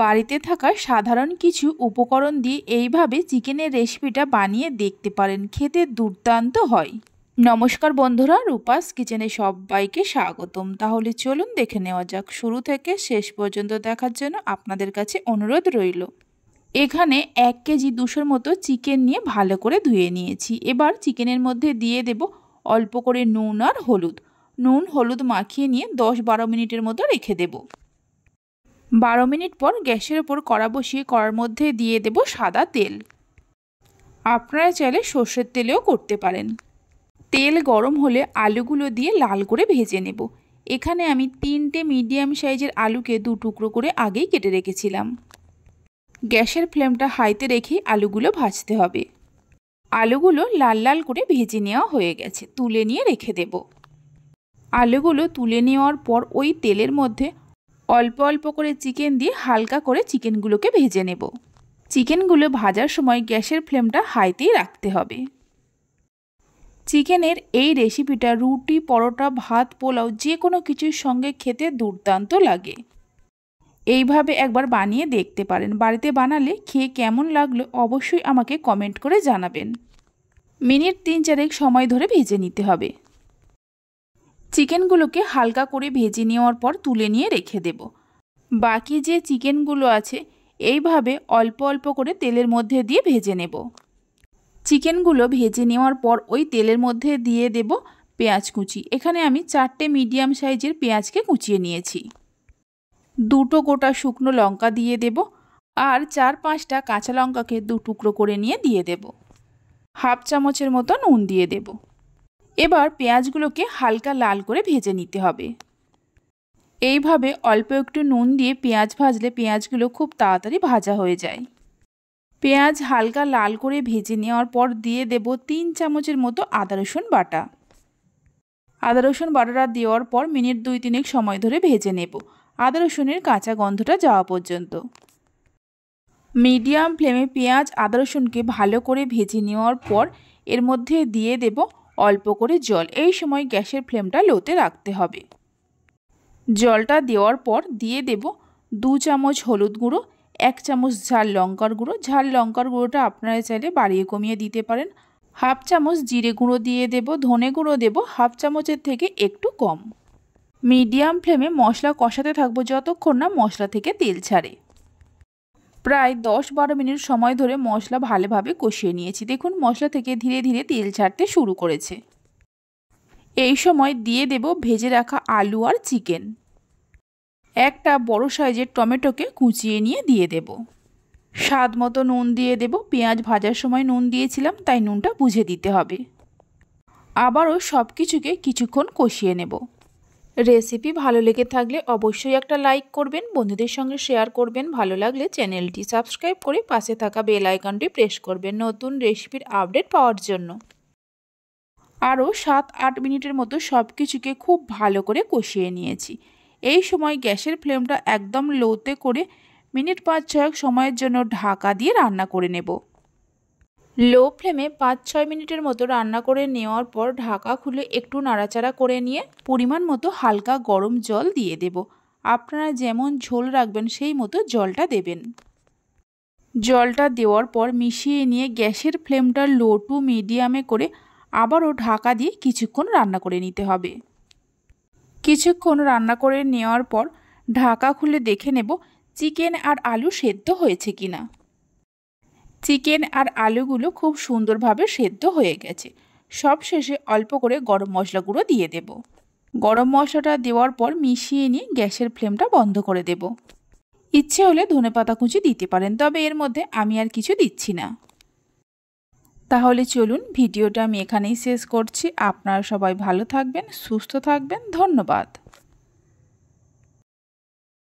বাড়িতে থাকা সাধারণ কিছু উপকরণ দিয়ে এইভাবে চিকেনের রেসিপিটা বানিয়ে দেখতে পারেন, খেতে দুর্দান্ত হয়। নমস্কার বন্ধুরা, রূপাস কিচেনে সবাইকে স্বাগতম। তাহলে চলুন দেখে নেওয়া যাক। শুরু থেকে শেষ পর্যন্ত দেখার জন্য আপনাদের কাছে অনুরোধ রইল। এখানে 1 কেজি 200 মতো চিকেন নিয়ে ভালো করে ধুয়ে নিয়েছি। এবার চিকেনের মধ্যে দিয়ে দেব অল্প করে নুন আর হলুদ। নুন হলুদ মাখিয়ে নিয়ে 10-12 মিনিটের মতো রেখে দেব। 12 মিনিট পর গ্যাসের ওপর কড়া বসিয়ে কড়ার মধ্যে দিয়ে দেব সাদা তেল। আপনারা চাইলে সর্ষের তেলেও করতে পারেন। তেল গরম হলে আলুগুলো দিয়ে লাল করে ভেজে নেব। এখানে আমি 3টে মিডিয়াম সাইজের আলুকে 2 টুকরো করে আগেই কেটে রেখেছিলাম। গ্যাসের ফ্লেমটা হাইতে রেখেই আলুগুলো ভাজতে হবে। আলুগুলো লাল লাল করে ভেজে নেওয়া হয়ে গেছে, তুলে নিয়ে রেখে দেব। আলুগুলো তুলে নেওয়ার পর ওই তেলের মধ্যে অল্প অল্প করে চিকেন দিয়ে হালকা করে চিকেনগুলোকে ভেজে নেব। চিকেনগুলো ভাজার সময় গ্যাসের ফ্লেমটা হাইতেই রাখতে হবে। চিকেনের এই রেসিপিটা রুটি, পরোটা, ভাত, পোলাও যে কোনো কিছুর সঙ্গে খেতে দুর্দান্ত লাগে। এইভাবে একবার বানিয়ে দেখতে পারেন। বাড়িতে বানালে খেয়ে কেমন লাগলো অবশ্যই আমাকে কমেন্ট করে জানাবেন। মিনিট 3-4 সময় ধরে ভেজে নিতে হবে। চিকেনগুলোকে হালকা করে ভেজে নেওয়ার পর তুলে নিয়ে রেখে দেব। বাকি যে চিকেনগুলো আছে এইভাবে অল্প অল্প করে তেলের মধ্যে দিয়ে ভেজে নেব। চিকেনগুলো ভেজে নেওয়ার পর ওই তেলের মধ্যে দিয়ে দেব পেঁয়াজ কুচি। এখানে আমি 4টে মিডিয়াম সাইজের পেঁয়াজকে কুচিয়ে নিয়েছি। 2টো গোটা শুকনো লঙ্কা দিয়ে দেব আর 4-5টা কাঁচা লঙ্কাকে 2 টুকরো করে নিয়ে দিয়ে দেব। হাফ চামচের মতো নুন দিয়ে দেব। এবার পেঁয়াজগুলোকে হালকা লাল করে ভেজে নিতে হবে। এইভাবে অল্প একটু নুন দিয়ে পেঁয়াজ ভাজলে পেঁয়াজগুলো খুব তাড়াতাড়ি ভাজা হয়ে যায়। পেঁয়াজ হালকা লাল করে ভেজে নেওয়ার পর দিয়ে দেব 3 চামচের মতো আদা রসুন বাটা। আদা রসুন বাটাটা দেওয়ার পর মিনিট 2-3 সময় ধরে ভেজে নেব, আদা রসুনের কাঁচা গন্ধটা যাওয়া পর্যন্ত। মিডিয়াম ফ্লেমে পেঁয়াজ আদা রসুনকে ভালো করে ভেজে নেওয়ার পর এর মধ্যে দিয়ে দেব অল্প করে জল। এই সময় গ্যাসের ফ্লেমটা লোতে রাখতে হবে। জলটা দেওয়ার পর দিয়ে দেব 2 চামচ হলুদ গুঁড়ো, 1 চামচ ঝাল লঙ্কার গুঁড়ো। ঝাল লঙ্কার গুঁড়োটা আপনারা চাইলে বাড়িয়ে কমিয়ে দিতে পারেন। হাফ চামচ জিরে গুঁড়ো দিয়ে দেব। ধনে গুঁড়ো দেব হাফ চামচের থেকে একটু কম। মিডিয়াম ফ্লেমে মশলা কষাতে থাকবো যতক্ষণ না মশলা থেকে তেল ছাড়ে। প্রায় 10-12 মিনিট সময় ধরে মশলা ভালোভাবে কষিয়ে নিয়েছি। দেখুন মশলা থেকে ধীরে ধীরে তেল ছাড়তে শুরু করেছে। এই সময় দিয়ে দেব ভেজে রাখা আলু আর চিকেন। একটা বড় সাইজের টমেটোকে কুচিয়ে নিয়ে দিয়ে দেব। স্বাদ মতো নুন দিয়ে দেব। পেঁয়াজ ভাজার সময় নুন দিয়েছিলাম, তাই নুনটা বুঝে দিতে হবে। আবারও সব কিছুকে কিছুক্ষণ কষিয়ে নেব। রেসিপি ভালো লেগে থাকলে অবশ্যই একটা লাইক করবেন, বন্ধুদের সঙ্গে শেয়ার করবেন। ভালো লাগলে চ্যানেলটি সাবস্ক্রাইব করে পাশে থাকা বেল আইকনটি প্রেস করবেন নতুন রেসিপির আপডেট পাওয়ার জন্য। আরও 7-8 মিনিটের মতো সব কিছুকে খুব ভালো করে কষিয়ে নিয়েছি। এই সময় গ্যাসের ফ্লেমটা একদম লোতে করে মিনিট 5-6 সময়ের জন্য ঢাকা দিয়ে রান্না করে নেব। লো ফ্লেমে 5-6 মিনিটের মতো রান্না করে নেওয়ার পর ঢাকা খুলে একটু নাড়াচাড়া করে নিয়ে পরিমাণ মতো হালকা গরম জল দিয়ে দেব। আপনারা যেমন ঝোল রাখবেন সেই মতো জলটা দেবেন। জলটা দেওয়ার পর মিশিয়ে নিয়ে গ্যাসের ফ্লেমটা লো টু মিডিয়ামে করে আবারও ঢাকা দিয়ে কিছুক্ষণ রান্না করে নিতে হবে। কিছুক্ষণ রান্না করে নেওয়ার পর ঢাকা খুলে দেখে নেব চিকেন আর আলু সেদ্ধ হয়েছে কিনা। চিকেন আর আলুগুলো খুব সুন্দরভাবে সেদ্ধ হয়ে গেছে। সব শেষে অল্প করে গরম মশলা গুঁড়ো দিয়ে দেব। গরম মশলাটা দেওয়ার পর মিশিয়ে নিয়ে গ্যাসের ফ্লেমটা বন্ধ করে দেব। ইচ্ছে হলে ধনেপাতা কুচি দিতে পারেন, তবে এর মধ্যে আমি আর কিছু দিচ্ছি না। তাহলে চলুন ভিডিওটা আমি এখানেই শেষ করছি। আপনারা সবাই ভালো থাকবেন, সুস্থ থাকবেন। ধন্যবাদ।